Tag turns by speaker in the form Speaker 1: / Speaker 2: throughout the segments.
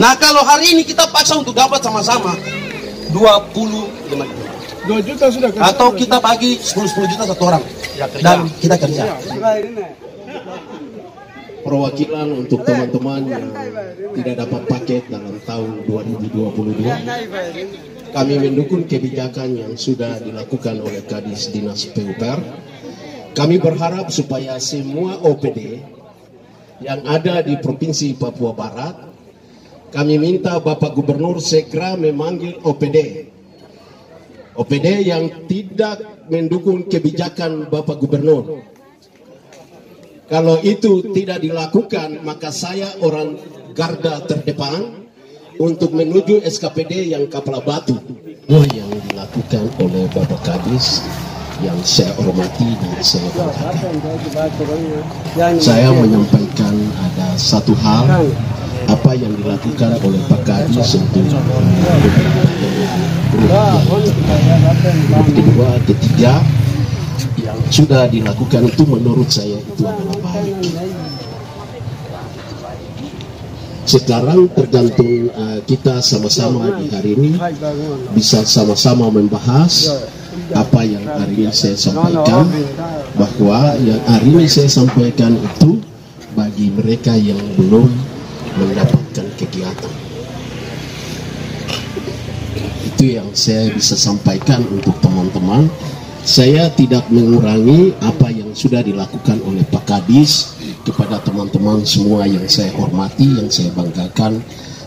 Speaker 1: Nah kalau hari ini kita paksa untuk dapat sama-sama 25 juta.
Speaker 2: 2 juta sudah kan?
Speaker 1: Atau kita bagi 10 juta satu orang dan kita kerja.
Speaker 3: Perwakilan untuk teman-teman yang tidak dapat paket dalam tahun 2022, kami mendukung kebijakan yang sudah dilakukan oleh Kadis Dinas PUPR. Kami berharap supaya semua OPD yang ada di Provinsi Papua Barat, kami minta Bapak Gubernur segera memanggil OPD yang tidak mendukung kebijakan Bapak Gubernur. Kalau itu tidak dilakukan, maka saya orang garda terdepan untuk menuju SKPD yang Kapal Batu. Yang dilakukan oleh Bapak Kadis yang saya hormati dan saya banggakan. Saya menyampaikan ada satu hal apa yang dilakukan oleh Pak Kadis untuk kedua, ketiga yang sudah dilakukan itu menurut saya itu adalah baik. Sekarang tergantung kita sama-sama di hari ini bisa sama-sama membahas apa yang hari ini saya sampaikan, bahwa yang hari ini saya sampaikan itu bagi mereka yang belum mendapatkan kegiatan. Itu yang saya bisa sampaikan untuk teman-teman. Saya tidak mengurangi apa yang sudah dilakukan oleh Pak Kadis kepada teman-teman semua yang saya hormati, yang saya banggakan.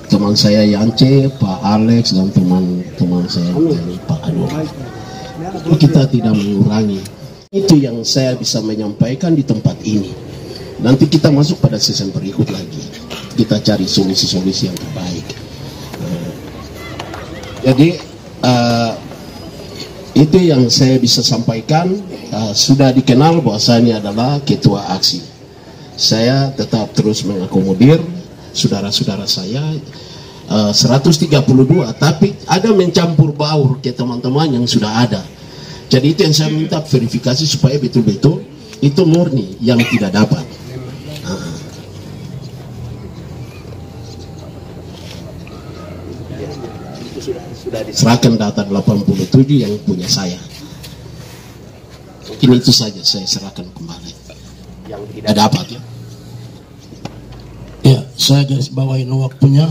Speaker 3: Teman saya Yance, Pak Alex, dan teman-teman saya dari Pak Anwar. Kita tidak mengurangi. Itu yang saya bisa menyampaikan di tempat ini. Nanti kita masuk pada season berikut lagi. Kita cari solusi-solusi yang terbaik. Jadi itu yang saya bisa sampaikan. Sudah dikenal bahwa saya ini adalah ketua aksi. Saya tetap terus mengakomodir saudara-saudara saya 132, tapi ada mencampur baur ke teman-teman yang sudah ada. Jadi itu yang saya minta verifikasi supaya betul-betul itu murni yang tidak dapat. Sudah diserahkan data 87 yang punya saya. Mungkin itu saja saya serahkan kembali yang tidak dapat ya.
Speaker 4: Ya, saya garis bawahi waktunya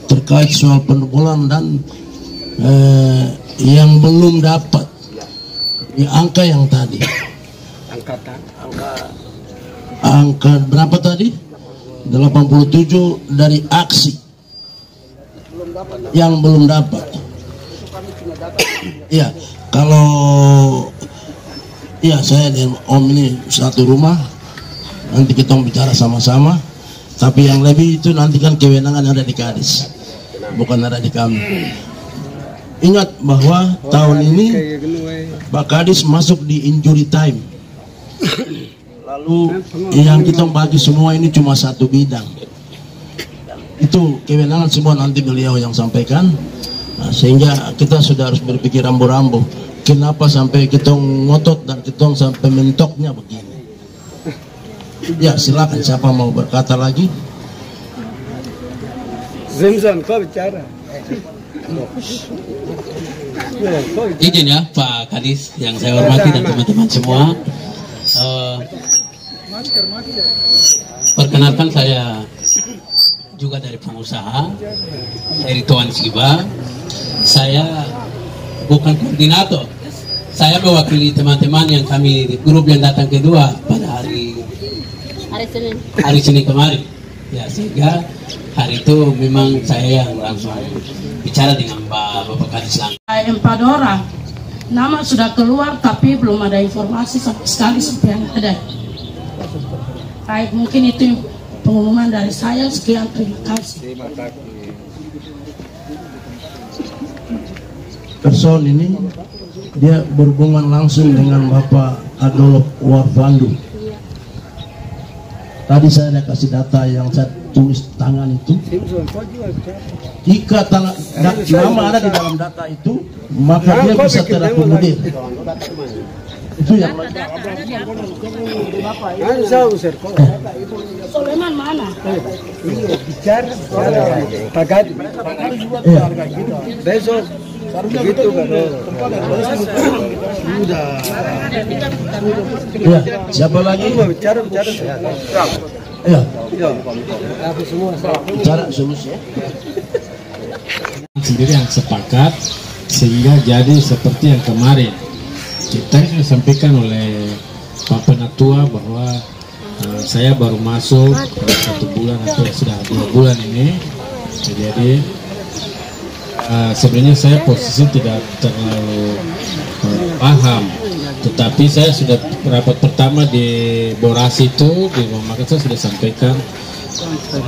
Speaker 4: terkait soal penubulan dan yang belum dapat di angka yang tadi. Angka berapa tadi? 87 dari aksi yang belum dapat. Iya, kalau iya saya dan Om ini satu rumah, nanti kita bicara sama-sama. Tapi yang lebih itu nanti kan kewenangan ada di Kadis, bukan ada di kami. Ingat bahwa tahun ini Pak Kadis masuk di injury time. Lalu yang kita bagi semua ini cuma satu bidang. Itu kewenangan semua nanti beliau yang sampaikan. Nah, sehingga kita sudah harus berpikir rambu-rambu. Kenapa sampai kita ngotot dan kita sampai mentoknya begini? Ya silakan siapa mau berkata lagi.
Speaker 2: Zemzam kau bicara.
Speaker 5: Izin ya Pak Kadis yang saya hormati dan teman-teman semua. Perkenalkan saya juga dari pengusaha dari Tuan Siba. Saya bukan koordinator. Saya mewakili teman-teman yang kami di grup yang datang kedua pada hari Senin kemarin. Ya sehingga hari itu memang saya yang langsung bicara dengan Bapak Kadis langsung.
Speaker 6: 4 orang. Nama sudah keluar tapi belum ada informasi sama sekali seperti yang ada. Baik, mungkin itu pengumuman dari saya. Sekian, terima kasih.
Speaker 4: Person ini dia berhubungan langsung dengan Bapak Adolf Warvandu. Tadi saya ada kasih data yang saya tulis tangan itu. Jika nama ada di dalam data itu, maka dia bisa terakomodir. Itu yang
Speaker 6: Soleman mana?
Speaker 2: Bicara Pak Gadi. Besok begitu kan.
Speaker 4: ya, siapa lagi?
Speaker 2: Bicara.
Speaker 4: Ya, bicara solusi.
Speaker 7: Sendiri yang sepakat sehingga jadi seperti yang kemarin kita disampaikan oleh Pak Penatua bahwa saya baru masuk 1 bulan atau sudah 2 bulan ini, jadi sebenarnya saya posisi tidak terlalu paham, tetapi saya sudah rapat pertama di Borasi itu di rumah makan saya sudah sampaikan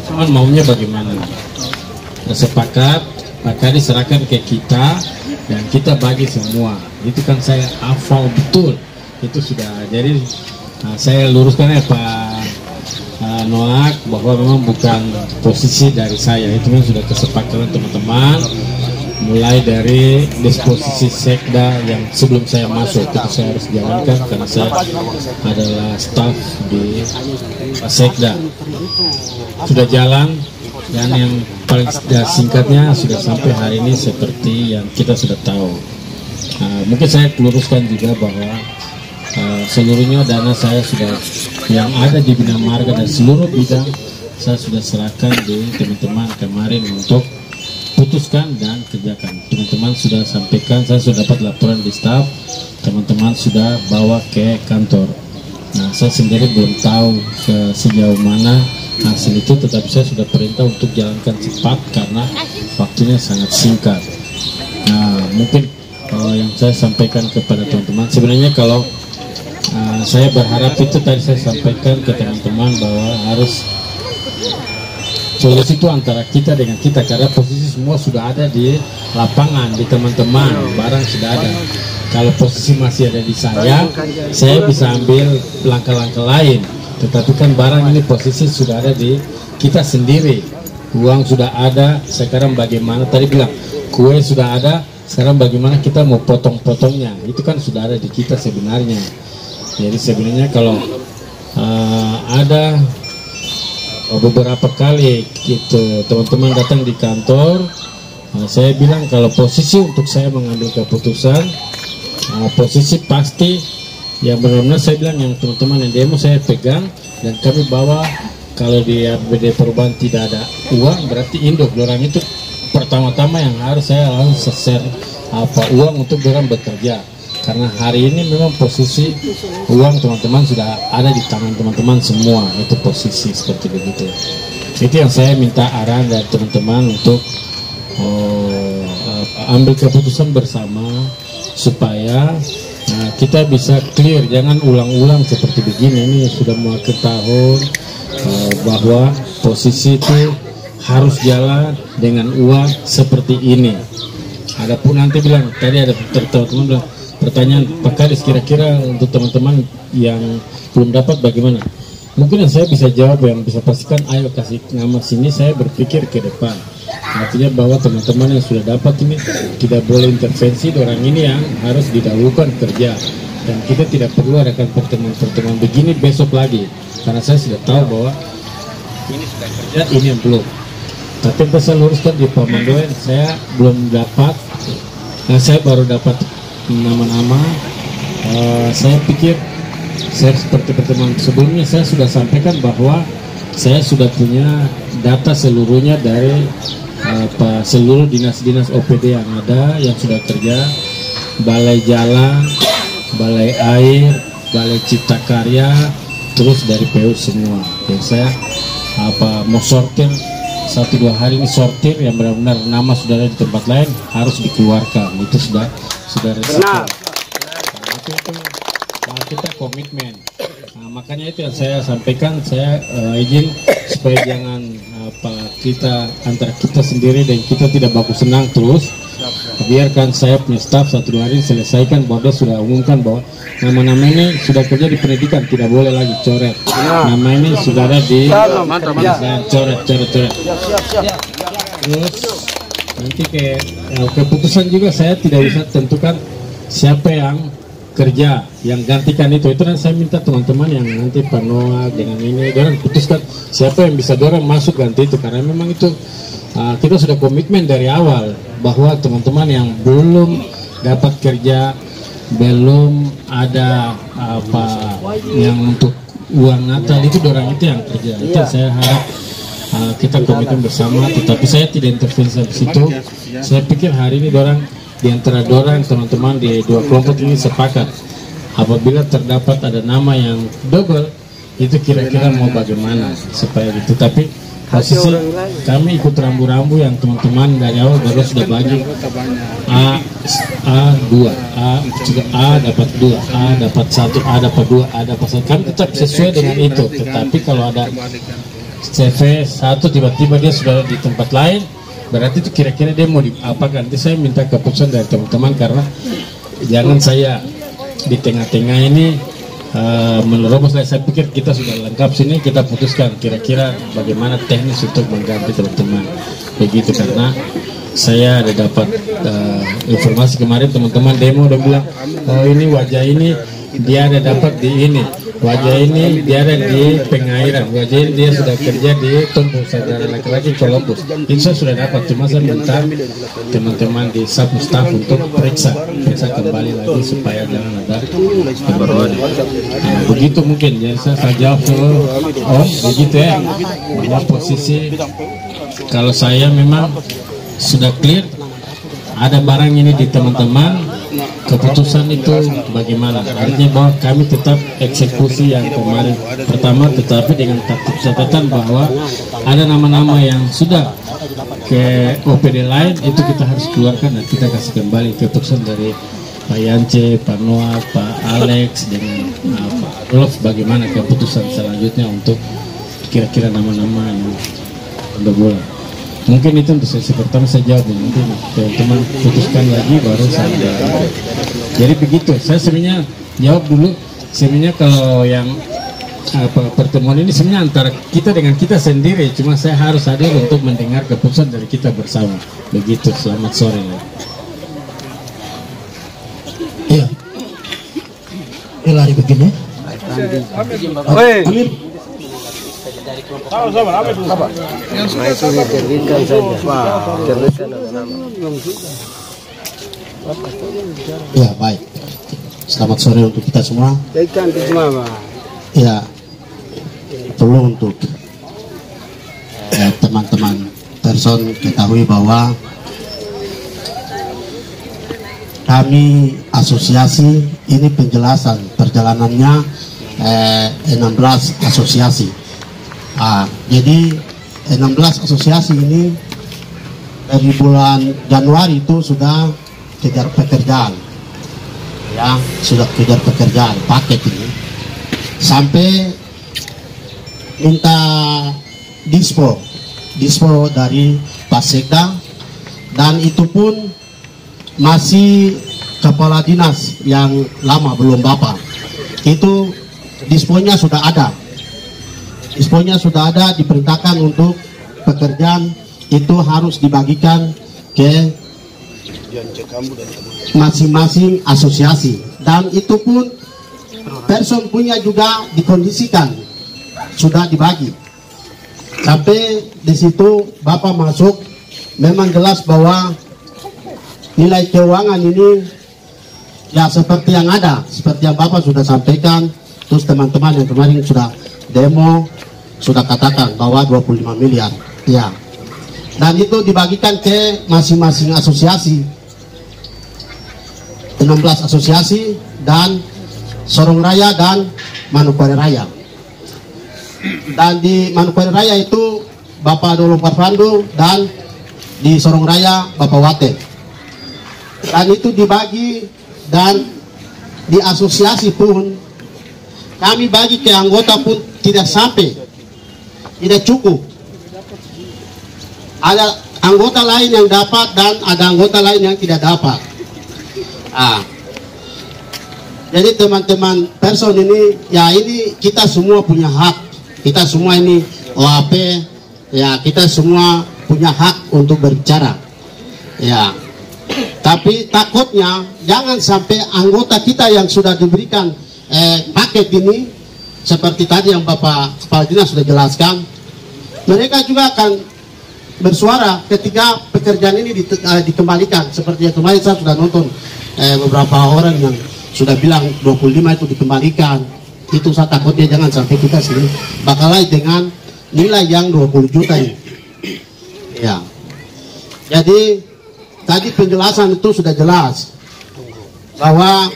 Speaker 7: teman maunya bagaimana. Sepakat maka diserahkan ke kita dan kita bagi semua. Itu kan saya hafal betul, itu sudah. Jadi saya luruskan ya Pak Noak bahwa memang bukan posisi dari saya, itu memang sudah kesepakatan teman-teman, mulai dari disposisi sekda yang sebelum saya masuk itu saya harus jalankan karena saya adalah staf di sekda. Sudah jalan. Dan yang paling singkatnya sudah sampai hari ini seperti yang kita sudah tahu. Mungkin saya luruskan juga bahwa seluruhnya dana saya sudah yang ada di Bina Marga dan seluruh bidang saya sudah serahkan di teman-teman kemarin untuk putuskan dan kerjakan. Teman-teman sudah sampaikan, saya sudah dapat laporan di staf, teman-teman sudah bawa ke kantor. Nah, saya sendiri belum tahu sejauh mana hasil itu, tetapi saya sudah perintah untuk jalankan cepat karena waktunya sangat singkat. Nah, mungkin yang saya sampaikan kepada teman-teman, sebenarnya kalau saya berharap itu tadi saya sampaikan ke teman-teman bahwa harus solusi itu antara kita dengan kita, karena posisi semua sudah ada di lapangan, di teman-teman, barang sudah ada. Kalau posisi masih ada di saya bisa ambil langkah-langkah lain. Tetapi kan barang ini posisi sudah ada di kita sendiri, uang sudah ada, sekarang bagaimana, tadi bilang kue sudah ada, sekarang bagaimana kita mau potong-potongnya, itu kan sudah ada di kita sebenarnya. Jadi sebenarnya kalau ada beberapa kali gitu teman-teman datang di kantor, saya bilang kalau posisi untuk saya mengambil keputusan, posisi pasti yang benar-benar saya bilang yang teman-teman yang demo saya pegang dan kami bawa. Kalau di APBD perubahan tidak ada uang, berarti induk orang itu pertama-tama yang harus saya langsung share uang untuk orang bekerja, karena hari ini memang posisi uang teman-teman sudah ada di tangan teman-teman semua, itu posisi seperti begitu. Itu yang saya minta arahan dari teman-teman untuk ambil keputusan bersama supaya kita bisa clear, jangan ulang-ulang seperti begini. Ini sudah mau akhir tahun, bahwa posisi itu harus jalan dengan uang seperti ini. Adapun nanti bilang tadi ada teman-teman bilang pertanyaan Pak Kadis, kira-kira untuk teman-teman yang belum dapat bagaimana? Mungkin yang saya bisa jawab, yang bisa pastikan, ayo kasih nama sini, saya berpikir ke depan. Artinya bahwa teman-teman yang sudah dapat ini tidak boleh intervensi, orang ini yang harus didahulukan kerja, dan kita tidak perlu adakan pertemuan-pertemuan begini besok lagi, karena saya sudah tahu bahwa ini sudah kerja, ini yang belum. Tapi yang saya luruskan di Pak Mandoen, saya belum dapat, saya baru dapat nama-nama. Saya pikir saya seperti pertemuan sebelumnya saya sudah sampaikan bahwa saya sudah punya data seluruhnya dari seluruh dinas-dinas OPD yang ada, yang sudah kerja, balai jalan, balai air, balai cipta karya, terus dari PU semua. Jadi saya mau sortir 1-2 hari ini, sortir yang benar-benar nama sudah ada di tempat lain harus dikeluarkan, itu sudah resiko. Nah, itu kita komitmen. Nah, makanya itu yang saya sampaikan, saya izin supaya jangan kita antara kita sendiri dan kita tidak baku senang terus. Biarkan saya punya staf 1-2 hari selesaikan bahwa dia sudah umumkan bahwa nama-nama ini sudah kerja di pendidikan, tidak boleh lagi coret. Nama ini sudah ada di coret. Terus nanti keputusan juga saya tidak bisa tentukan siapa yang kerja yang gantikan itu nanti saya minta teman-teman yang nanti Panoa dengan ini dorang putuskan siapa yang bisa dorang masuk ganti itu, karena memang itu kita sudah komitmen dari awal bahwa teman-teman yang belum dapat kerja, belum ada apa yang untuk uang Natal itu dorang itu yang kerja. Itu saya harap kita komitmen bersama, tetapi saya tidak intervensi di situ. Saya pikir hari ini dorang di antara dorang teman-teman di dua kelompok ini sepakat apabila terdapat ada nama yang double itu kira-kira mau bagaimana supaya gitu. Tapi posisi kami ikut rambu-rambu yang teman-teman dari awal baru sudah bagi A2, A dapat 2, A dapat 1, A dapat 2, A dapat 1. Kami tetap sesuai dengan itu. Tetapi kalau ada CV 1 tiba-tiba dia sudah di tempat lain, berarti itu kira-kira dia mau diapakan. Nanti saya minta keputusan dari teman-teman, karena jangan saya di tengah-tengah ini menerobos. Saya pikir kita sudah lengkap sini, kita putuskan kira-kira bagaimana teknis untuk mengganti teman-teman begitu. Karena saya ada dapat informasi kemarin teman-teman demo udah bilang, oh ini wajah ini dia ada dapat di ini, wajah ini dia ada di Pengairan, wajah ini dia sudah kerja di Tompul, saudara laki-laki Columbus. Itu saya sudah dapat, cuma saya minta teman-teman di staff untuk periksa kembali lagi supaya jangan ada kebaruan. Begitu mungkin, jadi saya jawab begitu ya, bahwa posisi kalau saya memang sudah clear ada barang ini di teman-teman, keputusan itu bagaimana, artinya bahwa kami tetap eksekusi yang kemarin pertama, tetapi dengan catatan bahwa ada nama-nama yang sudah ke OPD lain itu kita harus keluarkan dan kita kasih kembali keputusan dari Pak Yance, Pak Noah, Pak Alex dengan Pak Adolf bagaimana keputusan selanjutnya untuk kira-kira nama-nama yang berbola. Mungkin itu untuk sesi pertama saya jawab, nanti teman-teman putuskan lagi baru saya jawab. Jadi begitu, saya sebenarnya jawab dulu. Sebenarnya kalau yang pertemuan ini sebenarnya antara kita dengan kita sendiri, cuma saya harus hadir untuk mendengar keputusan dari kita bersama. Begitu, selamat sore.
Speaker 4: Iya. Lari begini. Amir.
Speaker 3: Ya baik, selamat sore untuk kita semua. Ya, perlu untuk teman-teman person ketahui bahwa kami asosiasi ini penjelasan perjalanannya 16 asosiasi. Jadi 16 asosiasi ini dari bulan Januari itu sudah kejar pekerjaan, ya sudah kejar pekerjaan paket ini sampai minta dispo dari Pak Sekda, dan itu pun masih kepala dinas yang lama belum Bapak, itu disponya sudah ada. Disponya sudah ada, diperintahkan untuk pekerjaan itu harus dibagikan ke masing-masing asosiasi, dan itu pun person punya juga dikondisikan sudah dibagi. Sampai di situ Bapak masuk, memang jelas bahwa nilai keuangan ini ya seperti yang ada, seperti yang Bapak sudah sampaikan, terus teman-teman yang kemarin sudah demo sudah katakan bahwa 25 miliar ya, dan itu dibagikan ke masing-masing asosiasi, 16 asosiasi, dan Sorong Raya dan Manokwari Raya. Dan di Manokwari Raya itu Bapak Adolf Parvandu, dan di Sorong Raya Bapak Wate, dan itu dibagi. Dan di asosiasi pun kami bagi ke anggota pun tidak sampai, tidak cukup. Ada anggota lain yang dapat dan ada anggota lain yang tidak dapat. Jadi teman-teman person ini, ya ini kita semua punya hak. Kita semua ini OAP, ya kita semua punya hak untuk berbicara. Ya, Tapi takutnya jangan sampai anggota kita yang sudah diberikan paket ini, seperti tadi yang Bapak Kepala Dinas sudah jelaskan, mereka juga akan bersuara ketika pekerjaan ini dikembalikan. Seperti yang kemarin saya sudah nonton beberapa orang yang sudah bilang 25 itu dikembalikan. Itu saya takutnya jangan sampai kita sini bakal dengan nilai yang 20 juta ini. Ya. Jadi tadi penjelasan itu sudah jelas bahwa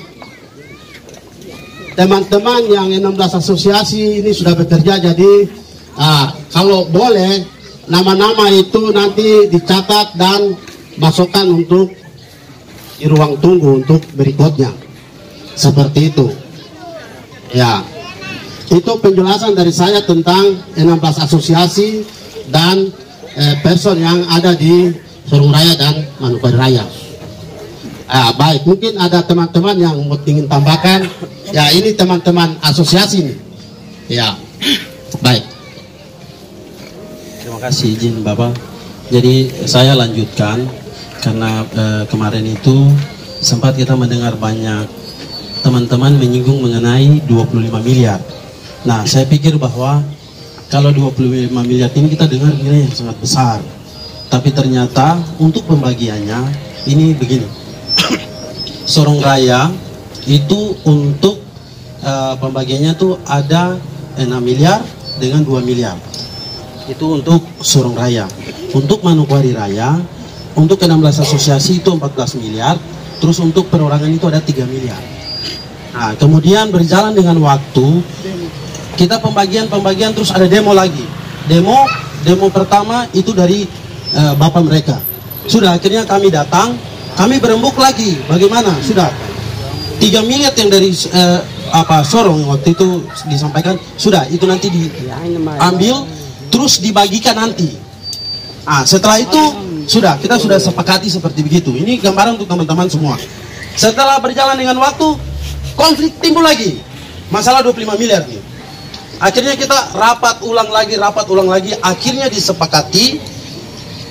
Speaker 3: teman-teman yang 16 asosiasi ini sudah bekerja. Jadi kalau boleh nama-nama itu nanti dicatat dan masukkan untuk di ruang tunggu untuk berikutnya, seperti itu. Ya, itu penjelasan dari saya tentang 16 asosiasi dan person yang ada di Sorong Raya dan Manokwari Raya. Baik, mungkin ada teman-teman yang ingin tambahkan. Ya, ini teman-teman asosiasi nih. Ya, baik.
Speaker 8: Terima kasih izin Bapak. Jadi saya lanjutkan karena kemarin itu sempat kita mendengar banyak teman-teman menyinggung mengenai 25 miliar. Nah, saya pikir bahwa kalau 25 miliar ini kita dengar nilai yang sangat besar. Tapi ternyata untuk pembagiannya ini begini. Sorong Raya itu untuk pembagiannya tuh ada 6 miliar dengan 2 miliar. Itu untuk Sorong Raya. Untuk Manokwari Raya, untuk 16 asosiasi itu 14 miliar. Terus untuk perorangan itu ada 3 miliar. Nah, kemudian berjalan dengan waktu, kita pembagian terus ada demo lagi. Demo pertama itu dari bapak mereka. Sudah akhirnya kami datang, kami berembuk lagi. Bagaimana? Sudah 3 miliar yang dari Sorong waktu itu disampaikan, sudah itu nanti diambil terus dibagikan nanti. Setelah itu kita sudah sepakati seperti begitu. Ini gambaran untuk teman-teman semua. Setelah berjalan dengan waktu, konflik timbul lagi. Masalah 25 miliar nih. Akhirnya kita rapat ulang lagi, akhirnya disepakati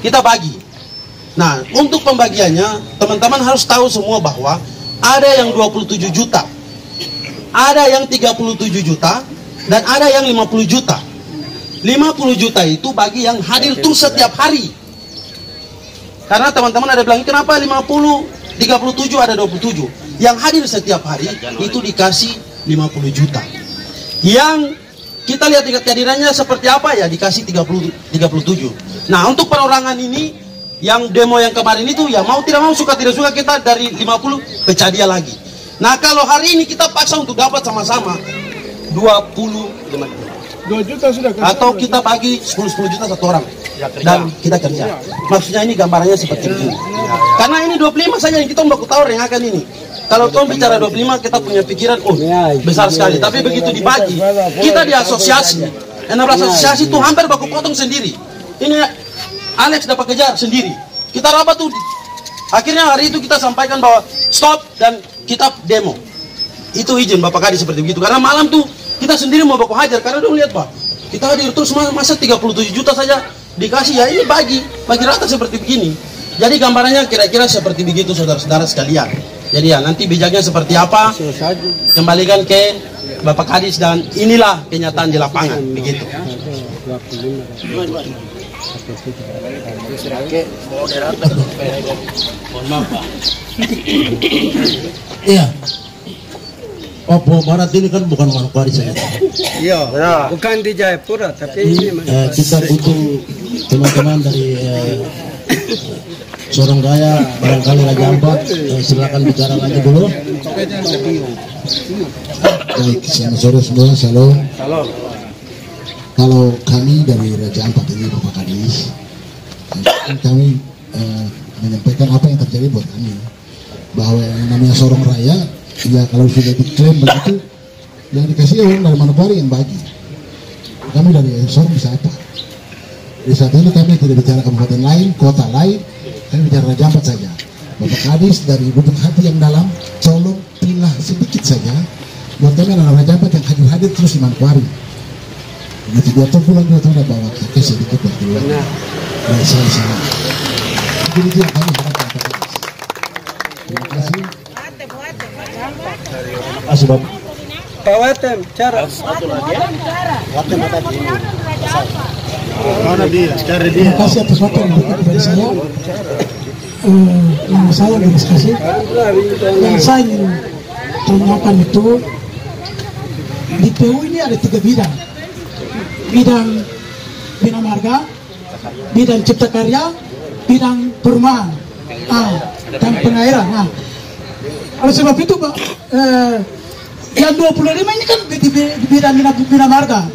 Speaker 8: kita bagi. Nah, untuk pembagiannya teman-teman harus tahu semua bahwa ada yang 27 juta, ada yang 37 juta, dan ada yang 50 juta. 50 juta itu bagi yang hadir tuh setiap hari. Karena teman-teman ada bilang, kenapa 50, 37, ada 27. Yang hadir setiap hari itu dikasih 50 juta. Yang kita lihat tingkat kehadirannya seperti apa ya, dikasih 37. Nah, untuk perorangan ini, yang demo yang kemarin itu, ya mau tidak mau, suka tidak suka, kita dari 50 pecah dia lagi. Nah, kalau hari ini kita paksa untuk dapat sama-sama
Speaker 2: 2 juta sudah
Speaker 8: atau kita bagi 10 juta satu orang dan kita kerja. Maksudnya ini gambarannya seperti ini. Karena ini 25 saja yang kita mau tahu yang akan ini. Kalau kau bicara 25, kita punya pikiran, besar sekali. Tapi begitu dibagi, kita di asosiasi, 16 asosiasi itu hampir baku potong sendiri. Ini Alex dapat kejar sendiri. Kita rapat tuh. Akhirnya hari itu kita sampaikan bahwa stop dan kita demo. Itu izin Bapak Kadis seperti begitu. Karena malam tuh kita sendiri mau baku hajar. Karena dong lihat Pak, kita hadir terus masa 37 juta saja dikasih, ya ini bagi rata seperti begini. Jadi gambarannya kira-kira seperti begitu saudara-saudara sekalian. Jadi ya nanti bijaknya seperti apa kembalikan ke Bapak Kadis, dan inilah kenyataan di lapangan begitu.
Speaker 4: Iya. Papua Barat ini kan bukan Manokwari saja.
Speaker 2: Iya, bukan di Jayapura, tapi
Speaker 4: kita butuh teman-teman dari Sorong Raya, barangkali Raja Ampat, silakan bicara lagi dulu.
Speaker 9: Baik, selamat sore semua, salam. Kalau kami dari Raja Ampat ini, Bapak Kadis, kami menyampaikan apa yang terjadi buat kami, bahwa yang namanya Sorong Raya, ya kalau sudah diklaim begitu, yang dikasih orang dari Manokwari yang bagi. Kami dari Sorong bisa apa? Di saat ini kami tidak bicara kabupaten lain, kota lain, kami bicara Raja Ampat saja. Bapak Kadis dari lubuk hati yang dalam, tolong pilah sedikit saja buat kami anak Raja Ampat yang hadir-hadir terus di Manokwari. Begitu dia pulang dia tahu bawa kaki sedikit buat keluar. Saya. Jadi itu yang kami harapkan. Terima kasih.
Speaker 3: Kasih Bapak.
Speaker 2: Pak Watem, cara.
Speaker 9: Terima kasih atas waktu yang diberikan kepada saya. Yang saya garis kasih, yang saya ingin tanyakan itu, di PU ini ada 3 bidang. Bidang Bina Marga, bidang Cipta Karya, bidang perumahan, dan pengairan. Oleh sebab itu, Pak, yang 25 ini kan di bidang Bina Marga.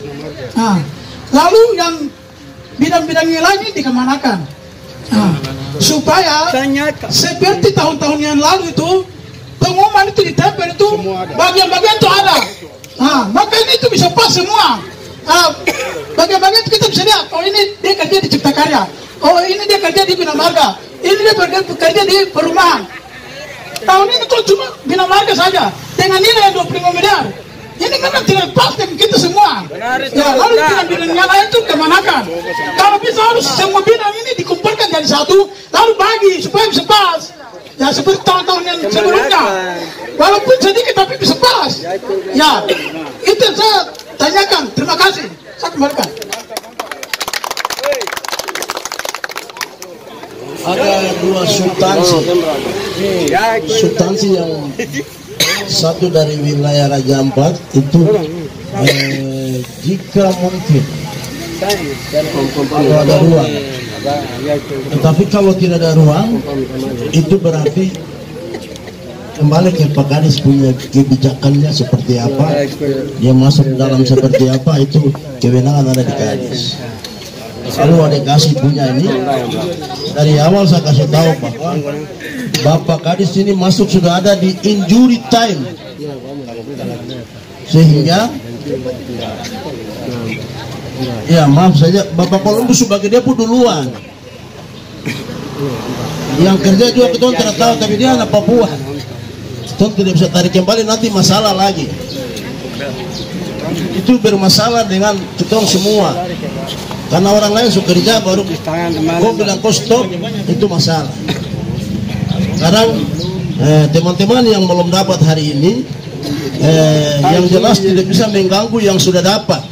Speaker 9: Lalu yang bidang-bidang yang lain ini dikemanakan? Supaya seperti tahun-tahun yang lalu itu pengumuman itu ditempel itu bagian-bagian itu ada. Maka ini itu bisa pas semua. Bagian-bagian itu kita bisa lihat. Oh, ini dia kerja di Cipta Karya. Oh, ini dia kerja di Bina Marga. Ini dia bekerja di perumahan. Tahun ini kok cuma Bina Marga saja dengan nilai 25 miliar. Ini memang tidak pas dengan kita semua. Ya, lalu bidang-bidang yang lain itu kemanakan? Kalau bisa harus semua bidang ini dikumpulkan jadi satu, lalu bagi supaya bisa pas. Ya, seperti tahun-tahun yang sebelumnya. Walaupun sedikit tapi bisa pas. Ya, itu yang saya tanyakan. Terima kasih. Saya kembalikan.
Speaker 3: Ada 2 substansi yang satu dari wilayah Raja Ampat itu jika mungkin kalau ada ruang, tetapi kalau tidak ada ruang itu berarti kembali ke Pak Kadis punya kebijakannya seperti apa, dia masuk dalam seperti apa, itu kewenangan ada di Kadis. Lalu adik kasih punya ini dari awal saya kasih tahu bahwa Bapak Kadis ini masuk sudah ada di injury time, sehingga ya maaf saja Bapak Columbus sebagai dia pun duluan, yang kerja juga kita tidak tahu, tapi dia anak Papua, kita tidak bisa tarik kembali, nanti masalah lagi. Itu bermasalah dengan kita semua, karena orang lain suka kerja baru kau bilang kau stop, itu masalah. Sekarang teman-teman yang belum dapat hari ini, yang jelas tidak bisa mengganggu yang sudah dapat.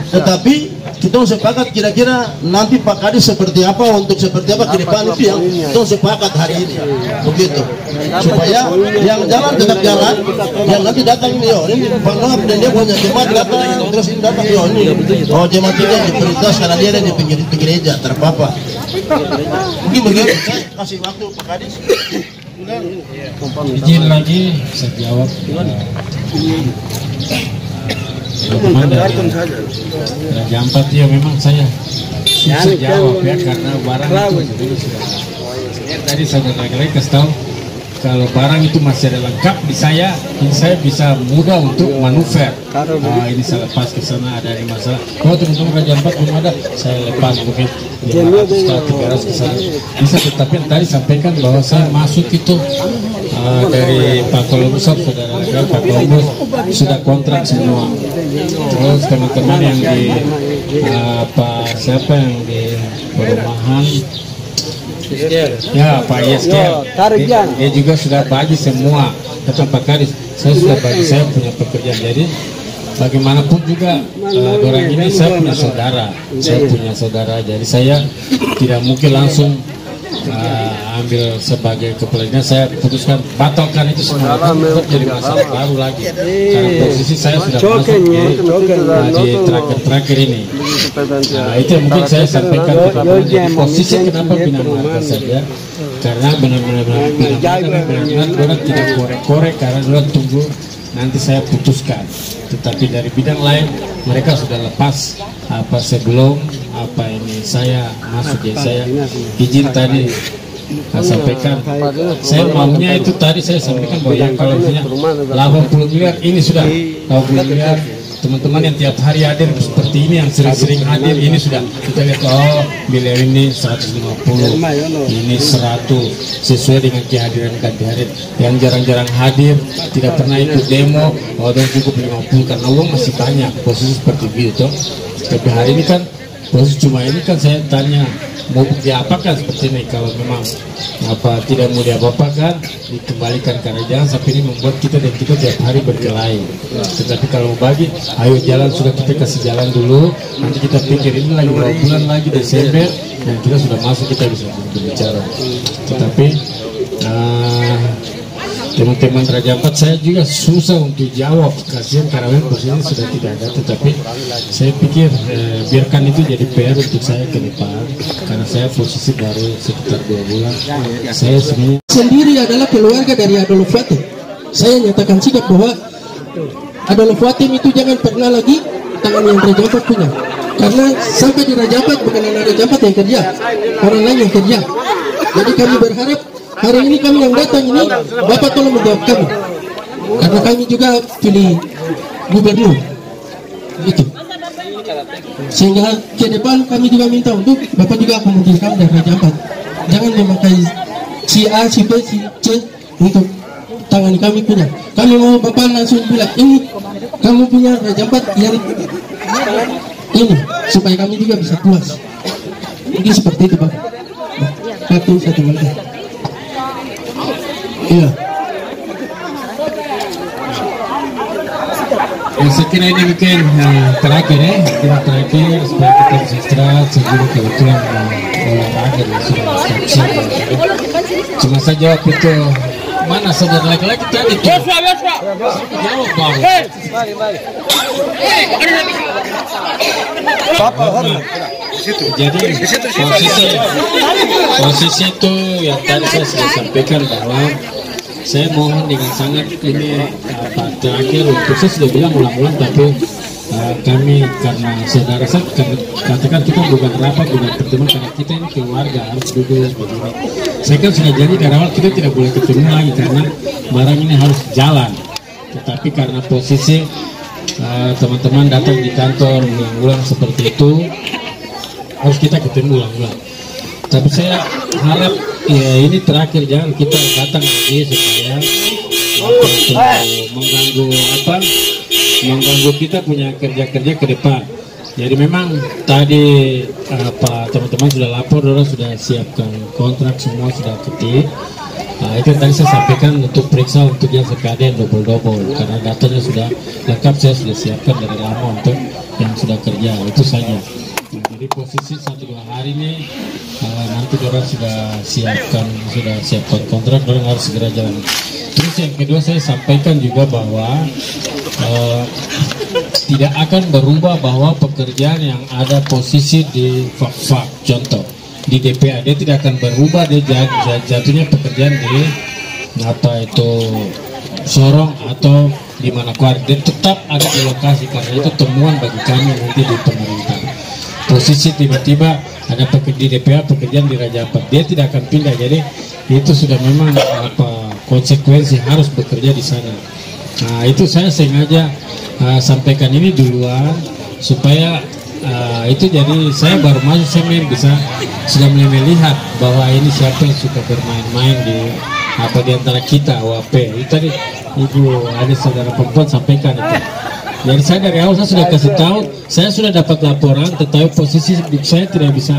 Speaker 3: Tetapi kita sepakat kira-kira nanti Pak Kadis seperti apa, untuk seperti apa ke depan, itu yang kita sepakat hari ini, begitu. Supaya yang jalan tetap jalan, yang nanti datang ini, oh ini Pak Noab dan dia punya jemaat datang, terus ini datang, oh ini, oh jemaat kita di prioritas karena dia ada di pinggir gereja, terpapar. Mungkin begitu, saya kasih waktu Pak Kadis.
Speaker 7: Izin lagi saya jawab. Teman dari Raja Ampat, ya memang saya susah jawab ya, karena barang itu sudah tadi saudara lagi kasih tahu, kalau barang itu masih ada lengkap di saya, ini saya bisa mudah untuk manuver. Ini saya lepas ke sana, ada ini masalah. Kalau teman-teman Raja Ampat belum ada, saya lepas mungkin 500 300 ke sana bisa. Tetapi tadi sampaikan bahwa saya masuk itu dari Pak Columbus, saudara Pak Columbus sudah kontrak semua. Terus teman-teman yang di siapa yang di perumahan, ya Pak Yeskel, dia juga sudah bagi semua. Kata Pak Kadis, saya sudah bagi, saya punya pekerjaan. Jadi bagaimanapun juga orang ini saya punya saudara, jadi saya tidak mungkin langsung ambil sebagai kepelanya. Saya putuskan batalkan itu semua, jadi masalah baru lagi, karena posisi saya sudah masuk di terakhir ini. Itu yang mungkin saya sampaikan kepada posisi kenapa Bina Marga saja, karena benar-benar orang tidak korek-korek, karena orang tunggu nanti saya putuskan. Tetapi dari bidang lain mereka sudah lepas apa sebelum apa ini saya masuk. Ya saya izin tadi saya sampaikan, saya maunya itu tadi saya sampaikan bahwa yang kalau misalnya 80 miliar ini sudah 80 miliar, teman-teman yang tiap hari hadir seperti ini, yang sering-sering hadir ini sudah kita lihat, oh beliau ini 150, ini 100 sesuai dengan kehadiran ganti hadir. Yang jarang-jarang hadir, tidak pernah ikut demo, oh dan cukup 50 karena uang masih banyak, posisi seperti itu. Tapi hari ini kan Proses cuma ini kan saya tanya mau diapakan seperti ini, kalau memang apa tidak mau diapa-apakan dikembalikan, karena jangan sampai ini membuat kita dan kita tiap hari berkelahi. Tetapi kalau mau bagi, ayo jalan, sudah kita kasih jalan dulu, nanti kita pikir ini lagi berapa bulan lagi Desember dan kita sudah masuk, kita bisa berbicara. Tetapi teman-teman Raja Ampat, saya juga susah untuk jawab, kasihan karena memang posisinya sudah tidak ada. Tetapi saya pikir biarkan itu jadi PR untuk saya ke depan, karena saya posisi baru sekitar 2 bulan. Saya sebenarnya
Speaker 4: sendiri adalah keluarga dari Adolf Watem. Saya nyatakan sikap bahwa Adolf Watem itu jangan pernah lagi tangan yang Raja Ampat punya, karena sampai di Raja Ampat bukan anak Raja Ampat yang kerja, orang lain yang kerja. Jadi kami berharap hari ini kami yang datang ini, Bapak tolong menjawab kami, karena kami juga pilih gubernur itu. Sehingga ke depan kami juga minta untuk Bapak juga akan menjadi kami dari Raja Ampat. Jangan memakai si A, si B, si C untuk tangani kami punya. Kami mau Bapak langsung bilang, ini kamu punya Raja Ampat yang ini, supaya kami juga bisa puas. Mungkin seperti itu Bapak. Satu lagi. Iya.
Speaker 7: Saya kira ini mungkin terakhir ya, terakhir supaya kita bisa istirahat sebelum kebetulan olahraga dan sudah siap. Cuma saya jawab itu, mana saudara laki-laki tadi tuh? Jawab bang. Jadi posisi itu yang tadi saya sudah sampaikan bahwa saya mohon dengan sangat ini terakhir, untuk saya sudah bilang ulang-ulang, tapi kami karena saudara saya katakan kita bukan rapat, bukan pertemuan, karena kita ini keluarga harus duduk begini. Saya kan sudah janji dari awal kita tidak boleh ketemu lagi karena barang ini harus jalan. Tetapi karena posisi teman-teman datang di kantor ulang-ulang seperti itu, harus kita ketemu ulang-ulang. Tapi saya harap ya ini terakhir, jangan kita datang lagi supaya mengganggu kita punya kerja-kerja ke depan. Jadi memang tadi teman-teman sudah lapor, sudah siapkan kontrak, semua sudah ketik. Itu tadi saya sampaikan untuk periksa untuk yang sekalian double-double, karena datanya sudah lengkap, saya sudah siapkan dari lama untuk yang sudah kerja, itu saja. Jadi posisi 1-2 hari ini nanti orang sudah siapkan kontrak, orang harus segera jalan. Terus yang kedua saya sampaikan juga bahwa tidak akan berubah bahwa pekerjaan yang ada posisi di FAK, contoh di DPA, dia tidak akan berubah, dia jatuhnya pekerjaan di Sorong atau di Manokwari, dia tetap ada di lokasi, karena itu temuan bagi kami nanti di pemerintah. Posisi tiba-tiba ada di DPA pekerjaan di Raja Ampat, dia tidak akan pindah. Jadi itu sudah memang konsekuensi harus bekerja di sana. Nah itu saya sengaja sampaikan ini duluan supaya itu, jadi saya baru masuk saya bisa sudah mulai melihat bahwa ini siapa yang suka bermain-main di antara kita WAP. Itu tadi Ibu ada saudara perempuan sampaikan itu. Jadi saya dari awal saya sudah kasih tahu, saya sudah dapat laporan, tetapi posisi saya tidak bisa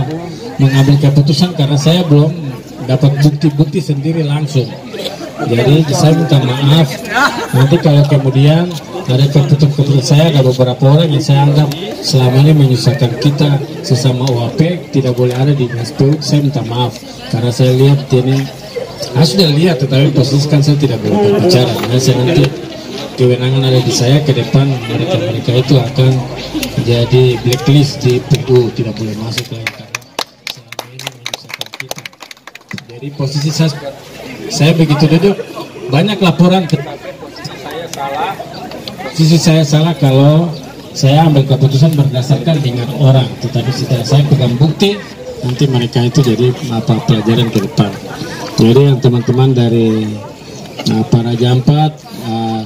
Speaker 7: mengambil keputusan karena saya belum dapat bukti-bukti sendiri langsung. Jadi saya minta maaf nanti kalau kemudian ada keputusan saya, ada beberapa orang yang saya anggap selama ini menyusahkan kita sesama UAP tidak boleh ada di SPU. Saya minta maaf karena saya lihat ini, saya sudah lihat, tetapi posisi kan saya tidak boleh berbicara. Nah, saya nanti kewenangan ada di saya, ke depan mereka itu akan jadi blacklist di PU, tidak boleh masuk lagi karena selama ini menyusahkan kita. Jadi posisi saya begitu duduk, banyak laporan saya salah. Posisi saya salah kalau saya ambil keputusan berdasarkan dengan orang, tetapi setelah saya pegang bukti, nanti mereka itu jadi pelajaran ke depan. Jadi yang teman-teman dari para Raja Ampat,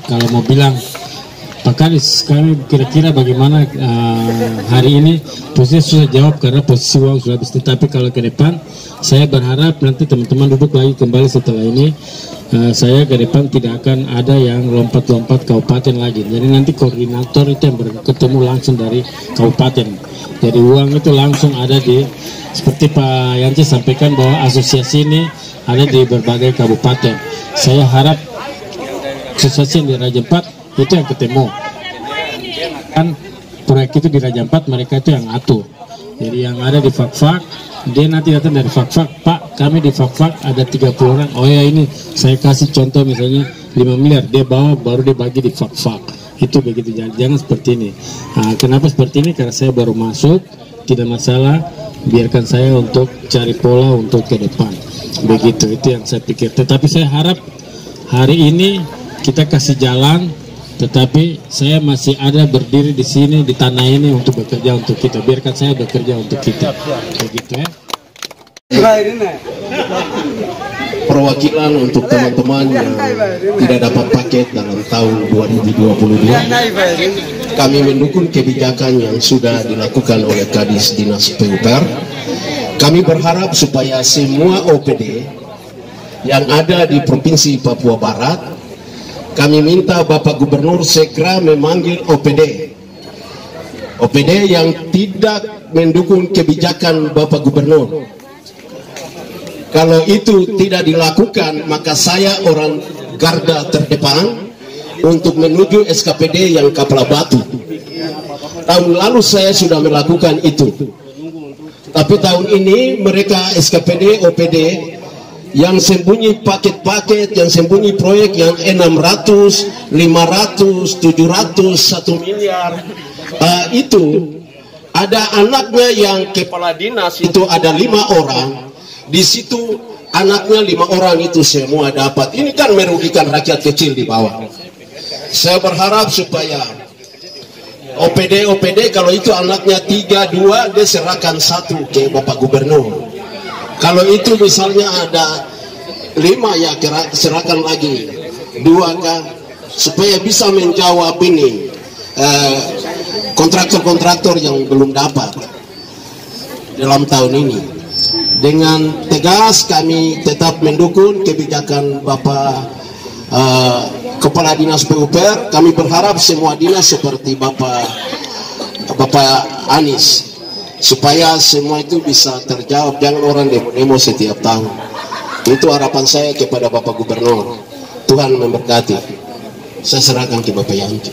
Speaker 7: kalau mau bilang Pak Kadis, kami kira-kira bagaimana hari ini posisi sudah jawab karena posisi uang sudah habis. Tetapi kalau ke depan, saya berharap nanti teman-teman duduk lagi kembali setelah ini. Saya ke depan tidak akan ada yang lompat-lompat kabupaten lagi. Jadi nanti koordinator itu yang ketemu langsung dari kabupaten. Jadi uang itu langsung ada di, seperti Pak Yanti sampaikan bahwa asosiasi ini ada di berbagai kabupaten. Saya harap asosiasi di Raja Ampat itu yang ketemu kan proyek itu di Raja Ampat, mereka itu yang atur. Jadi yang ada di Fak-Fak, dia nanti datang dari Fak-Fak, Pak kami di Fak-Fak ada 30 orang, oh ya ini saya kasih contoh misalnya 5 miliar, dia bawa baru dia bagi di Fak-Fak. Itu begitu, jangan seperti ini. Nah, kenapa seperti ini? Karena saya baru masuk, tidak masalah, biarkan saya untuk cari pola untuk ke depan. Begitu, itu yang saya pikir. Tetapi saya harap hari ini kita kasih jalan, tetapi saya masih ada berdiri di sini di tanah ini untuk bekerja untuk kita. Biarkan saya bekerja untuk kita. Begitu ya.
Speaker 3: Perwakilan untuk teman-teman yang tidak dapat paket dalam tahun 2022, kami mendukung kebijakan yang sudah dilakukan oleh Kadis Dinas PUPR. Kami berharap supaya semua OPD yang ada di Provinsi Papua Barat, kami minta Bapak Gubernur segera memanggil OPD yang tidak mendukung kebijakan Bapak Gubernur. Kalau itu tidak dilakukan, maka saya orang garda terdepan untuk menuju SKPD yang Kapal Batu. Tahun lalu saya sudah melakukan itu, tapi tahun ini mereka SKPD, OPD yang sembunyi paket-paket, yang sembunyi proyek yang 600, 500, 700, 1 miliar. Itu ada anaknya yang kepala dinas itu ada 5 orang. Di situ anaknya 5 orang itu semua dapat. Ini kan merugikan rakyat kecil di bawah. Saya berharap supaya OPD kalau itu anaknya 3, 2 dia serahkan 1 ke Bapak Gubernur. Kalau itu misalnya ada 5 ya serahkan lagi 2 kan, supaya bisa menjawab ini kontraktor-kontraktor yang belum dapat dalam tahun ini. Dengan tegas kami tetap mendukung kebijakan Bapak Kepala Dinas PUPR. Kami berharap semua dinas seperti Bapak Anies, supaya semua itu bisa terjawab, jangan orang demo setiap tahun. Itu harapan saya kepada Bapak Gubernur. Tuhan memberkati. Saya serahkan ke Bapak Yanti.